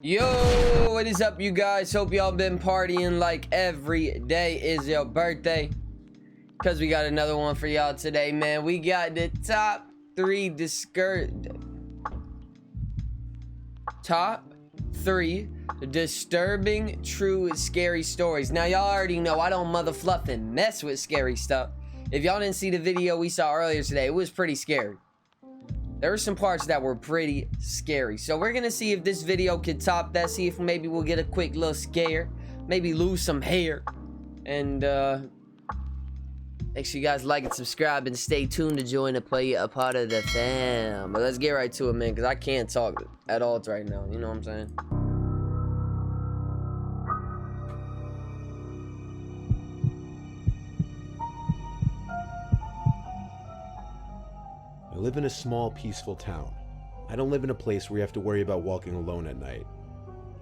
Yo, what is up, you guys? Hope y'all been partying like every day is your birthday, because we got another one for y'all today, man. We got the top three disturbing true scary stories. Now y'all already know I don't motherfluffing mess with scary stuff. If y'all didn't see the video we saw earlier today, it was pretty scary. There were some parts that were pretty scary. So we're gonna see if this video can top that. See if maybe we'll get a quick little scare. Maybe lose some hair. And make sure you guys like and subscribe and stay tuned to join and play a part of the fam. But let's get right to it, man, because I can't talk at all right now. You know what I'm saying? I live in a small, peaceful town. I don't live in a place where you have to worry about walking alone at night.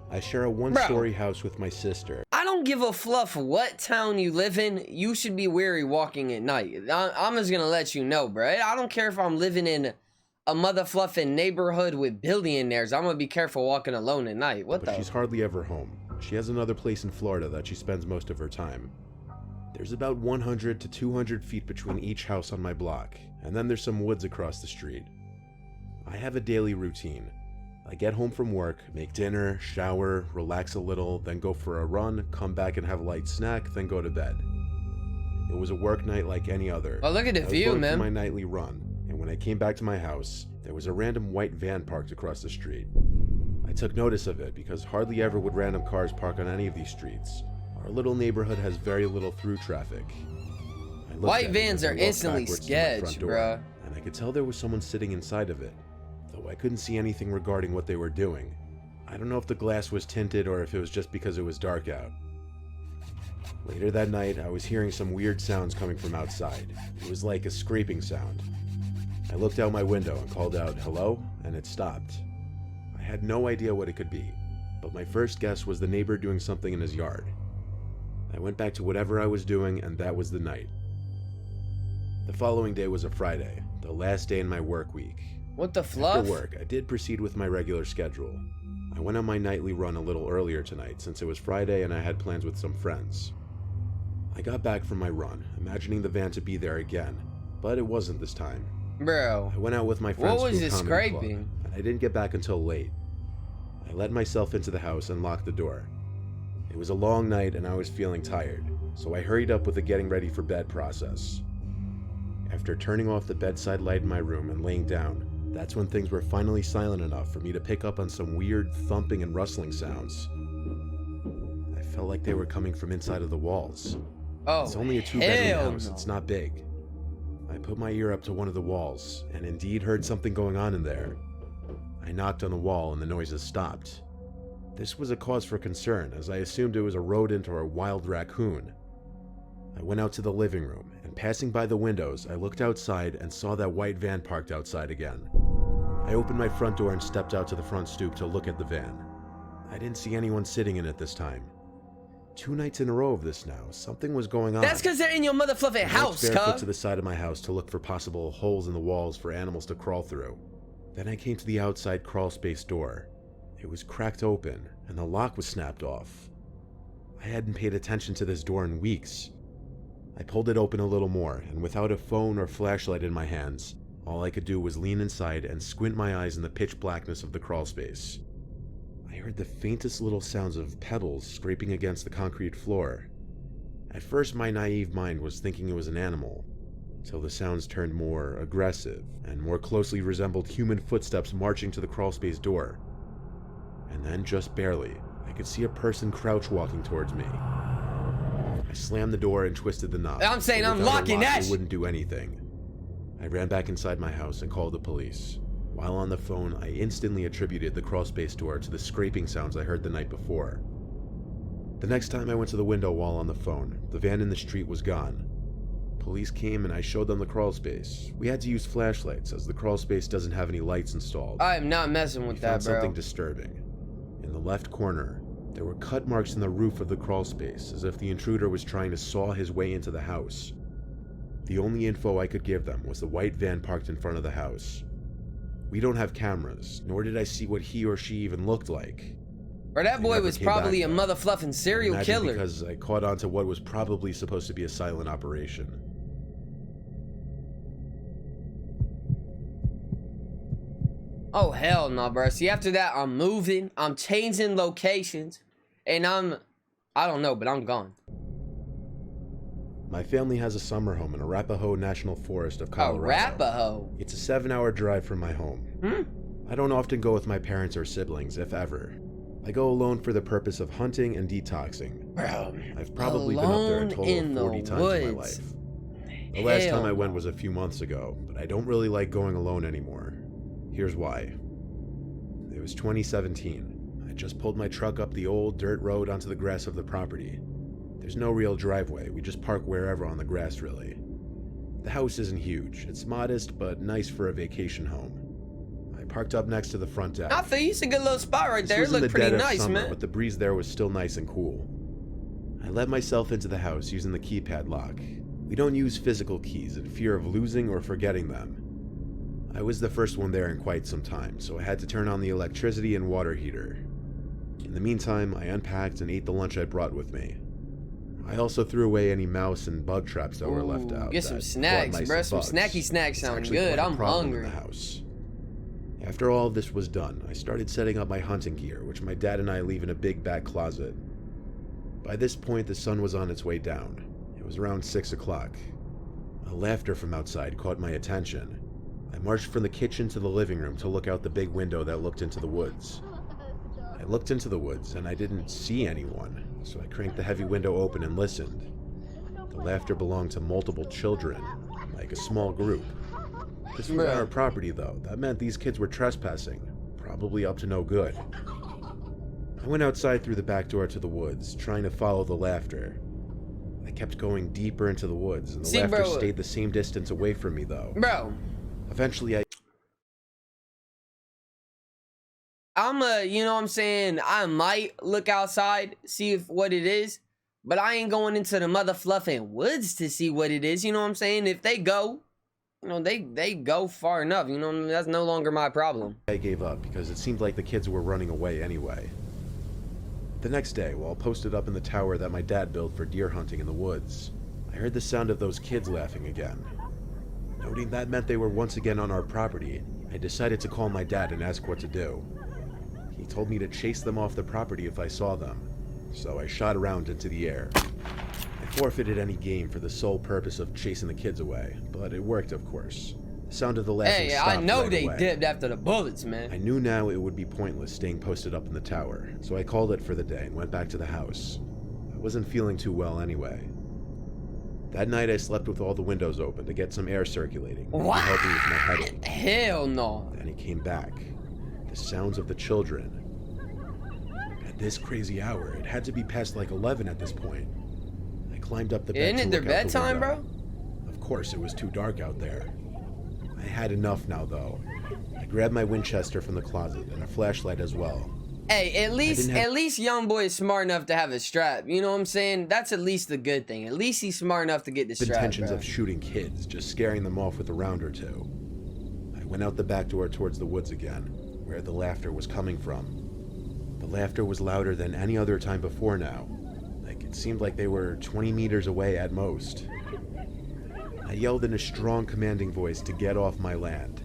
I share a one-story house with my sister. I don't give a fluff what town you live in. You should be wary walking at night. I'm just gonna let you know, bro. I don't care if I'm living in a motherfluffing neighborhood with billionaires. I'm gonna be careful walking alone at night. What the? But she's hardly ever home. She has another place in Florida that she spends most of her time. There's about 100 to 200 feet between each house on my block, and then there's some woods across the street. I have a daily routine. I get home from work, make dinner, shower, relax a little, then go for a run, come back and have a light snack, then go to bed. It was a work night like any other. Oh, look at the view, I was going man. for my nightly run, and when I came back to my house, there was a random white van parked across the street. I took notice of it because hardly ever would random cars park on any of these streets. Our little neighborhood has very little through traffic. White vans are instantly sketch, bro. And I could tell there was someone sitting inside of it, though I couldn't see anything regarding what they were doing. I don't know if the glass was tinted or if it was just because it was dark out. Later that night, I was hearing some weird sounds coming from outside. It was like a scraping sound. I looked out my window and called out, "Hello?" and it stopped. I had no idea what it could be, but my first guess was the neighbor doing something in his yard. I went back to whatever I was doing, and that was the night. The following day was a Friday, the last day in my work week. What the fluff? After work, I did proceed with my regular schedule. I went on my nightly run a little earlier tonight since it was Friday and I had plans with some friends. I got back from my run, imagining the van to be there again, but it wasn't this time. Bro, I went out with my friends what was to a this comedy club, scraping? and I didn't get back until late. I let myself into the house and locked the door. It was a long night and I was feeling tired, so I hurried up with the getting ready for bed process. After turning off the bedside light in my room and laying down, that's when things were finally silent enough for me to pick up on some weird thumping and rustling sounds. I felt like they were coming from inside of the walls. Oh, it's only a two-bedroom house, no. It's not big. I put my ear up to one of the walls, and indeed heard something going on in there. I knocked on the wall and the noises stopped. This was a cause for concern, as I assumed it was a rodent or a wild raccoon. I went out to the living room, and passing by the windows, I looked outside and saw that white van parked outside again. I opened my front door and stepped out to the front stoop to look at the van. I didn't see anyone sitting in it this time. 2 nights in a row of this now, something was going on. That's because they're in your motherfluffing house, I walked barefoot cuz. to the side of my house to look for possible holes in the walls for animals to crawl through. Then I came to the outside crawl space door. It was cracked open, and the lock was snapped off. I hadn't paid attention to this door in weeks. I pulled it open a little more, and without a phone or flashlight in my hands, all I could do was lean inside and squint my eyes in the pitch blackness of the crawl space. I heard the faintest little sounds of pebbles scraping against the concrete floor. At first, my naive mind was thinking it was an animal, till the sounds turned more aggressive and more closely resembled human footsteps marching to the crawlspace door. And then, just barely, I could see a person crouch walking towards me. I slammed the door and twisted the knob. I'm saying but I'm without a locking lock, that it wouldn't do anything. I ran back inside my house and called the police. While on the phone, I instantly attributed the crawlspace door to the scraping sounds I heard the night before. The next time I went to the window while on the phone, the van in the street was gone. Police came and I showed them the crawlspace. We had to use flashlights as the crawlspace doesn't have any lights installed. I am not messing with that, bro. Something disturbing. In the left corner, there were cut marks in the roof of the crawlspace, as if the intruder was trying to saw his way into the house. The only info I could give them was the white van parked in front of the house. We don't have cameras, nor did I see what he or she even looked like. Bro, that They boy never was came probably back, a though. motherfucking serial Imagine killer. because I caught on to what was probably supposed to be a silent operation. Oh, hell no, bro. See, after that, I'm moving. I'm changing locations. And I don't know, but I'm gone. My family has a summer home in Arapahoe National Forest of Colorado. Arapahoe? It's a 7-hour drive from my home. I don't often go with my parents or siblings, if ever. I go alone for the purpose of hunting and detoxing. Bro, I've probably been up there a total of 40 times in my life. The last time I went was a few months ago, but I don't really like going alone anymore. Here's why. It was 2017. I just pulled my truck up the old dirt road onto the grass of the property. There's no real driveway, we just park wherever on the grass really. The house isn't huge, it's modest but nice for a vacation home. I parked up next to the front deck. I think it's a good little spot right there. It looked pretty nice, summer, man. But the breeze there was still nice and cool. I let myself into the house using the keypad lock. We don't use physical keys in fear of losing or forgetting them. I was the first one there in quite some time, so I had to turn on the electricity and water heater. In the meantime, I unpacked and ate the lunch I brought with me. I also threw away any mouse and bug traps that were left out. Get some snacks, bro. Some snacky snacks sound good. I'm hungry. In the house. After all of this was done, I started setting up my hunting gear, which my dad and I leave in a big back closet. By this point, the sun was on its way down. It was around 6 o'clock. A laughter from outside caught my attention. I marched from the kitchen to the living room to look out the big window that looked into the woods. I looked into the woods and I didn't see anyone, so I cranked the heavy window open and listened. The laughter belonged to multiple children, like a small group. This was our property though. That meant these kids were trespassing, probably up to no good. I went outside through the back door to the woods, trying to follow the laughter. I kept going deeper into the woods, and the laughter stayed the same distance away from me though. Bro. Eventually you know what I'm saying, I might look outside, see what it is, but I ain't going into the mother fluffing woods to see what it is, you know what I'm saying? If they go, you know, they go far enough, you know, that's no longer my problem. I gave up because it seemed like the kids were running away anyway. The next day, while posted up in the tower that my dad built for deer hunting in the woods, I heard the sound of those kids laughing again. Noting that meant they were once again on our property, I decided to call my dad and ask what to do. He told me to chase them off the property if I saw them, so I shot around into the air. I forfeited any game for the sole purpose of chasing the kids away, but it worked, of course. The sound of the laughing stopped I know right they away. dipped after the bullets, man. I knew now it would be pointless staying posted up in the tower, so I called it for the day and went back to the house. I wasn't feeling too well anyway. That night I slept with all the windows open to get some air circulating, to help me with my headache. Hell no. Then it came back. The sounds of the children. At this crazy hour, it had to be past like 11 at this point. I climbed up the bed. Isn't it their bedtime, bro? Of course, it was too dark out there. I had enough now, though. I grabbed my Winchester from the closet and a flashlight as well. Hey, at least young boy is smart enough to have a strap. You know what I'm saying? That's at least the good thing. At least he's smart enough to get the strap. Intentions of shooting kids, just scaring them off with a round or two. I went out the back door towards the woods again, where the laughter was coming from. The laughter was louder than any other time before now. Like it seemed like they were 20 meters away at most. I yelled in a strong, commanding voice to get off my land.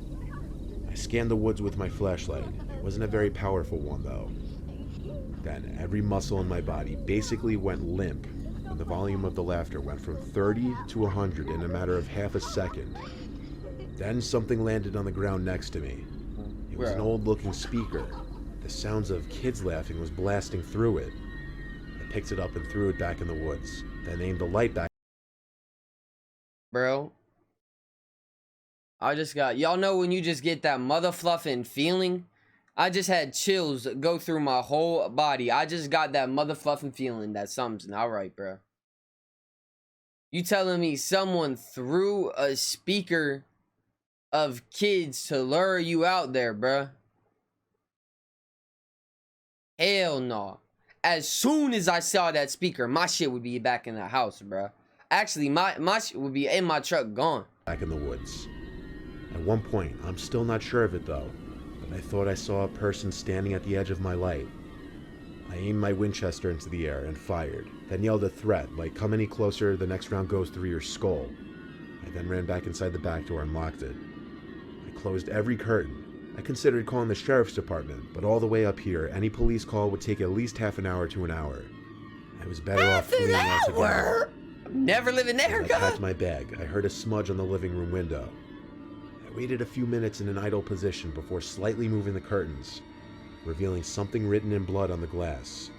I scanned the woods with my flashlight. It wasn't a very powerful one, though. Then every muscle in my body basically went limp when the volume of the laughter went from 30 to 100 in a matter of half a second. Then something landed on the ground next to me. It was an old-looking speaker. The sounds of kids laughing was blasting through it. I picked it up and threw it back in the woods, then aimed the light back. Bro, I just got, y'all know when you just get that mother fluffing feeling? I just had chills go through my whole body. I just got that mother fluffing feeling that something's not right, bro. You telling me someone threw a speaker of kids to lure you out there, bro? Hell no. As soon as I saw that speaker, my shit would be back in the house, bro. Actually, my shit would be in my truck gone. Back in the woods. At one point, I'm still not sure of it though, but I thought I saw a person standing at the edge of my light. aimed my Winchester into the air and fired, then yelled a threat like, "Come any closer, the next round goes through your skull." I then ran back inside the back door and locked it. I closed every curtain. I considered calling the sheriff's department, but all the way up here, any police call would take at least half an hour to an hour. I was better off fleeing altogether. Never living there, As I packed my bag, I heard a smudge on the living room window. I waited a few minutes in an idle position before slightly moving the curtains, revealing something written in blood on the glass.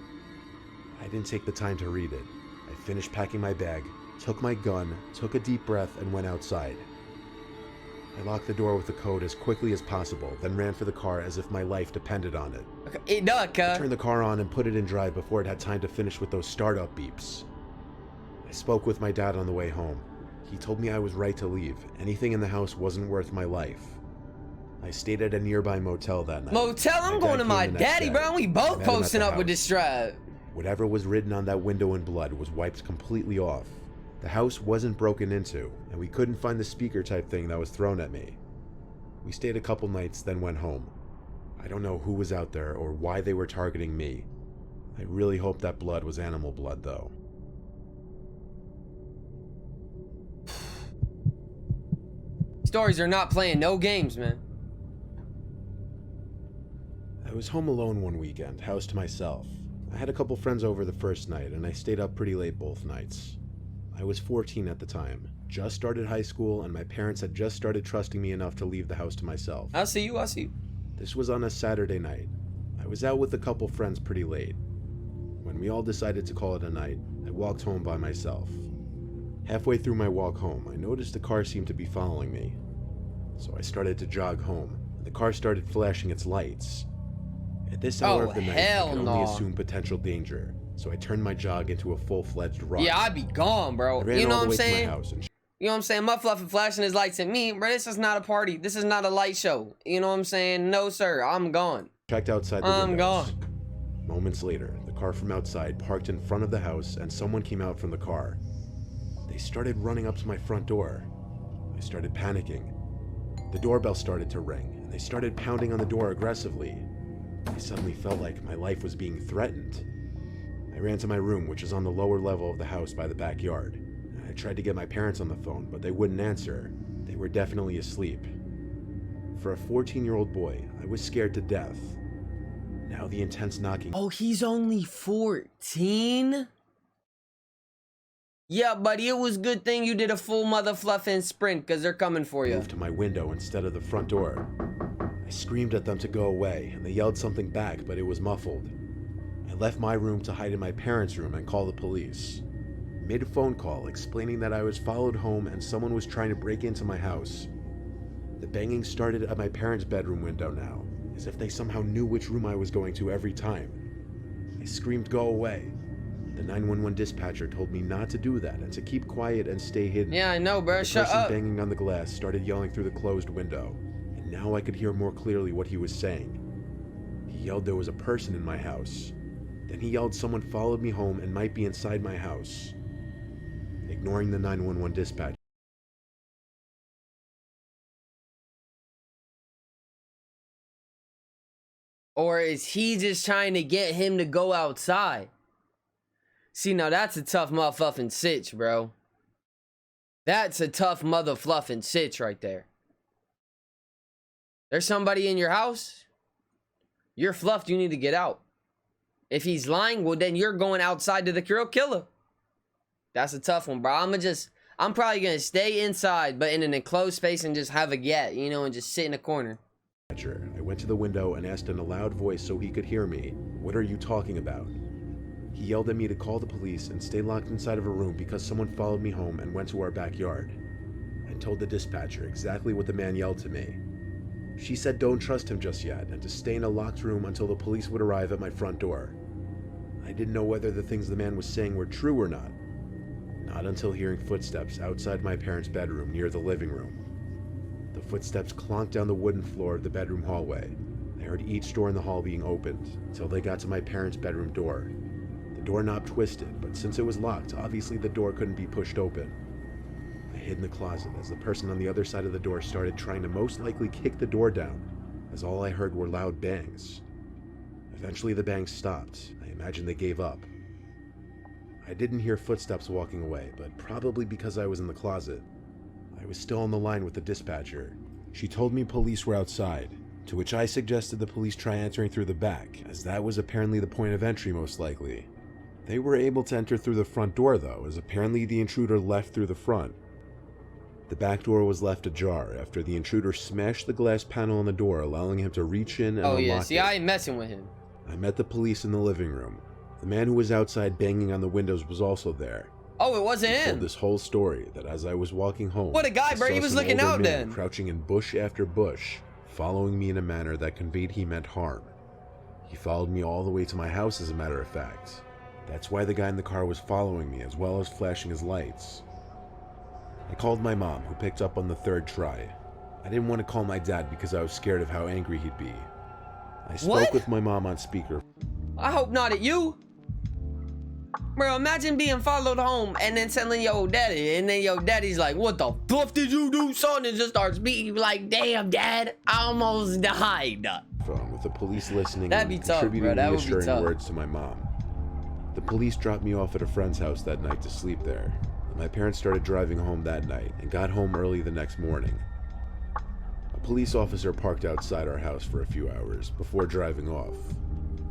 I didn't take the time to read it. I finished packing my bag, took my gun, took a deep breath, and went outside. I locked the door with the code as quickly as possible, then ran for the car as if my life depended on it. Okay, I turned the car on and put it in drive before it had time to finish with those startup beeps. I spoke with my dad on the way home. He told me I was right to leave. Anything in the house wasn't worth my life. I stayed at a nearby motel that night. Motel? I'm going to my daddy, bro. We both posting up with this strap. Whatever was written on that window in blood was wiped completely off. The house wasn't broken into, and we couldn't find the speaker type thing that was thrown at me. We stayed a couple nights, then went home. I don't know who was out there or why they were targeting me. I really hope that blood was animal blood, though. Stories are not playing no games, man. I was home alone one weekend, house to myself. I had a couple friends over the first night, and I stayed up pretty late both nights. I was 14 at the time, just started high school, and my parents had just started trusting me enough to leave the house to myself. I see you. This was on a Saturday night. I was out with a couple friends pretty late. When we all decided to call it a night, I walked home by myself. Halfway through my walk home, I noticed a car seemed to be following me. So I started to jog home, and the car started flashing its lights. At this hour of the night, I could only assume potential danger, so I turned my jog into a full-fledged run. Yeah, I'd be gone, bro. You know what I'm saying? You know what I'm saying? My fluffy flashing his lights at me, bro. This is not a party. This is not a light show. You know what I'm saying? No, sir. I'm gone. Checked outside the windows. I'm gone. Moments later, the car from outside parked in front of the house, and someone came out from the car. They started running up to my front door. I started panicking. The doorbell started to ring, and they started pounding on the door aggressively. I suddenly felt like my life was being threatened. I ran to my room, which is on the lower level of the house by the backyard. I tried to get my parents on the phone, but they wouldn't answer. They were definitely asleep. For a 14-year-old boy, I was scared to death. Now the intense knocking. Oh, he's only 14? Yeah, buddy, it was good thing you did a full mother fluffing sprint, because they're coming for you. Moved to my window instead of the front door. I screamed at them to go away, and they yelled something back, but it was muffled. I left my room to hide in my parents' room and call the police. I made a phone call explaining that I was followed home and someone was trying to break into my house. The banging started at my parents' bedroom window now, as if they somehow knew which room I was going to every time. I screamed, "Go away." The 911 dispatcher told me not to do that and to keep quiet and stay hidden. Yeah, I know, bro. Shut up. The person banging on the glass started yelling through the closed window, and now I could hear more clearly what he was saying. He yelled there was a person in my house. Then he yelled someone followed me home and might be inside my house. Ignoring the 911 dispatcher. Or is he just trying to get him to go outside? See, now that's a tough motherfucking sitch, bro. That's a tough motherfucking sitch right there. There's somebody in your house. You're fluffed. You need to get out. If he's lying, well, then you're going outside to the real killer. That's a tough one, bro. I'm probably going to stay inside, but in an enclosed space and just have a get, you know, and just sit in a corner. I went to the window and asked in a loud voice so he could hear me, "What are you talking about?" He yelled at me to call the police and stay locked inside of a room because someone followed me home and went to our backyard. I told the dispatcher exactly what the man yelled to me. She said don't trust him just yet and to stay in a locked room until the police would arrive at my front door. I didn't know whether the things the man was saying were true or not. Not until hearing footsteps outside my parents' bedroom near the living room. The footsteps clonked down the wooden floor of the bedroom hallway. I heard each door in the hall being opened until they got to my parents' bedroom door. The doorknob twisted, but since it was locked, obviously the door couldn't be pushed open. I hid in the closet as the person on the other side of the door started trying to most likely kick the door down, as all I heard were loud bangs. Eventually the bangs stopped. I imagine they gave up. I didn't hear footsteps walking away, but probably because I was in the closet. I was still on the line with the dispatcher. She told me police were outside, to which I suggested the police try entering through the back, as that was apparently the point of entry most likely. They were able to enter through the front door though, as apparently the intruder left through the front. The back door was left ajar after the intruder smashed the glass panel on the door, allowing him to reach in and unlock it. Oh yeah, see, I ain't messing with him. I met the police in the living room. The man who was outside banging on the windows was also there. Oh, it wasn't He him. told this whole story that as I was walking home, What a guy, I bro. saw He was some looking older out man then. crouching in bush after bush, following me in a manner that conveyed he meant harm. He followed me all the way to my house, as a matter of fact. That's why the guy in the car was following me, as well as flashing his lights. I called my mom, who picked up on the third try. I didn't want to call my dad because I was scared of how angry he'd be. I spoke with my mom on speaker. I hope not at you. Bro, imagine being followed home and then telling your daddy, and then your daddy's like, what the fuck did you do, son? And just starts beating you like, damn, dad, I almost died. Phone with the police listening That'd be and tough, contributing bro. That would be reassuring tough. words to my mom. The police dropped me off at a friend's house that night to sleep there. My parents started driving home that night and got home early the next morning. A police officer parked outside our house for a few hours before driving off.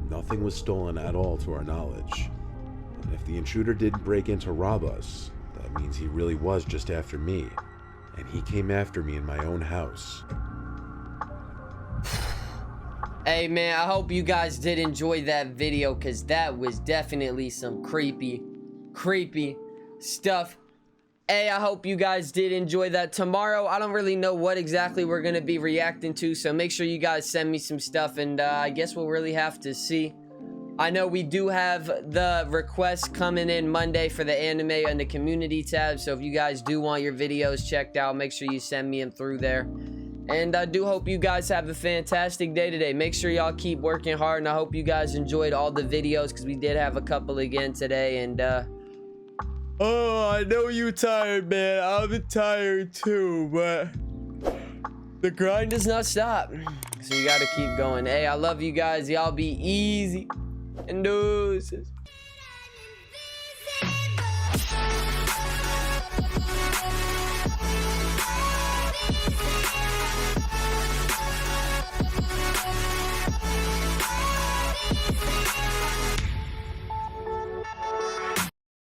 Nothing was stolen at all to our knowledge. And if the intruder didn't break in to rob us, that means he really was just after me. And he came after me in my own house. Hey man, I hope you guys did enjoy that video, because that was definitely some creepy stuff. Hey, I hope you guys did enjoy that. Tomorrow, I don't really know what exactly we're going to be reacting to, so make sure you guys send me some stuff, and I guess we'll really have to see. I know we do have the requests coming in Monday for the anime and the community tab, so if you guys do want your videos checked out, make sure you send me them through there. And I do hope you guys have a fantastic day today. Make sure y'all keep working hard, and I hope you guys enjoyed all the videos, because we did have a couple again today. And oh, I know you tired, man. I'm tired too, but the grind does not stop, so you gotta keep going. Hey, I love you guys. Y'all be easy and deuces.